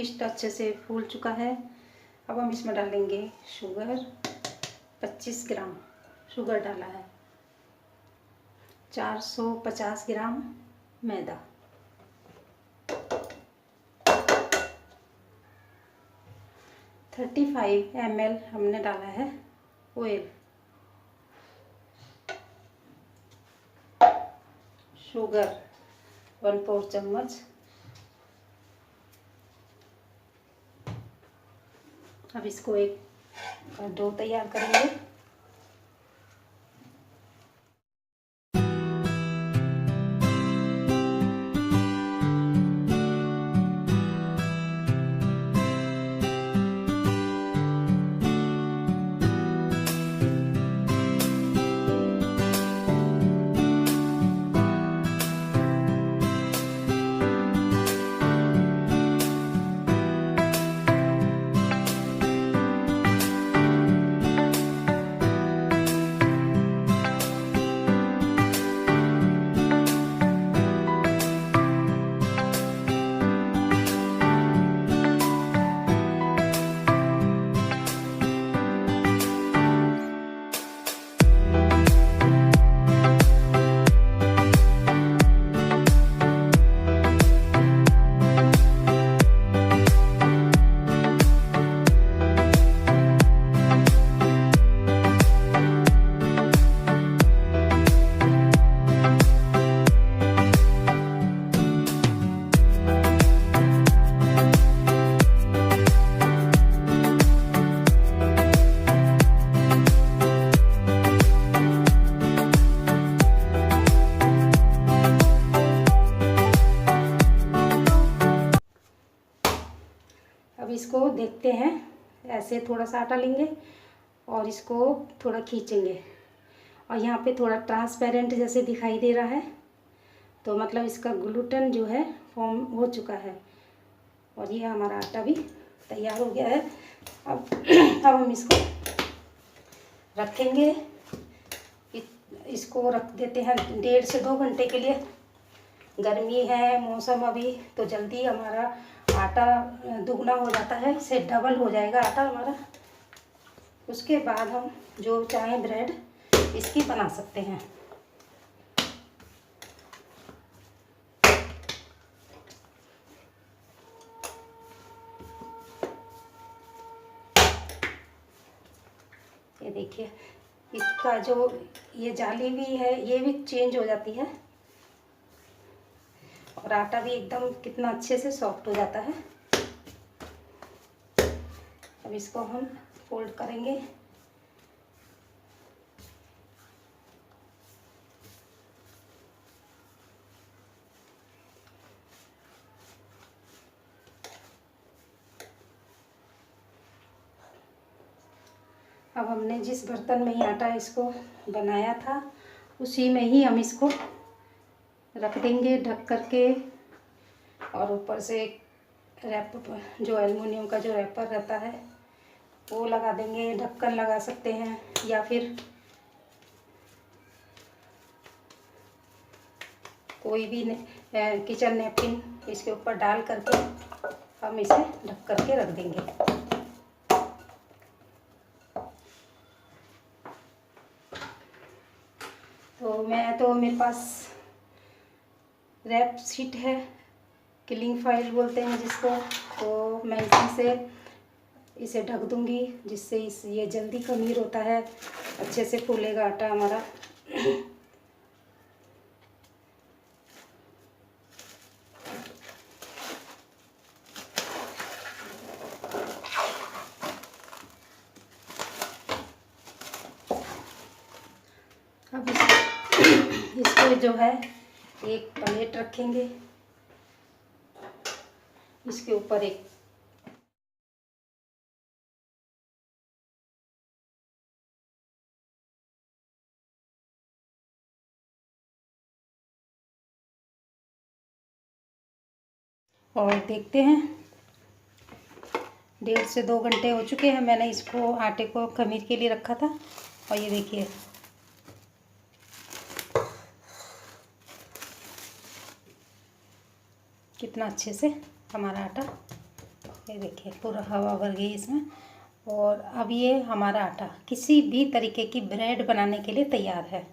East अच्छे से फूल चुका है। अब हम इसमें डालेंगे शुगर। 25 ग्राम शुगर डाला है। 450 ग्राम मैदा। 35 ml हमने डाला है ऑयल। शुगर 1/4 चम्मच। अब इसको एक डो तैयार करेंगे। अब इसको देखते हैं। ऐसे थोड़ा सा आटा लेंगे और इसको थोड़ा खींचेंगे और यहाँ पे थोड़ा ट्रांसपेरेंट जैसे दिखाई दे रहा है, तो मतलब इसका ग्लूटेन जो है फॉर्म हो चुका है। और ये हमारा आटा भी तैयार हो गया है। अब हम इसको रखेंगे। इसको रख देते हैं 1.5 से 2 घंटे के लिए। गर्मी है मौसम अभी, तो जल्दी हमारा आटा दुगना हो जाता है, इससे डबल हो जाएगा आटा हमारा। उसके बाद हम जो चाहें ब्रेड इसकी बना सकते हैं। ये देखिए, इसका जो ये जाली भी है ये भी चेंज हो जाती है और आटा भी एकदम कितना अच्छे से सॉफ्ट हो जाता है। अब इसको हम फोल्ड करेंगे। अब हमने जिस बर्तन में ही आटा इसको बनाया था उसी में ही हम इसको रख देंगे ढक करके। और ऊपर से रैप जो एल्युमिनियम का जो रैपर रहता है वो लगा देंगे। ढक्कन लगा सकते हैं या फिर कोई भी किचन नैपकिन इसके ऊपर डाल करके हम इसे ढक करके रख देंगे। तो मेरे पास रैप शीट है, किलिंग फाइल बोलते हैं जिसको, तो मैं इसी से इसे ढक दूंगी, जिससे ये जल्दी खमीर होता है, अच्छे से फूलेगा आटा हमारा। अब इसको जो है एक प्लेट रखेंगे, इसके ऊपर एक और देखते हैं 1.5 से 2 घंटे हो चुके हैं। मैंने इसको आटे को खमीर के लिए रखा था और ये देखिए कितना अच्छे से हमारा आटा ये देखिए पूरा हवा भर गई इसमें। और अब ये हमारा आटा किसी भी तरीके की ब्रेड बनाने के लिए तैयार है।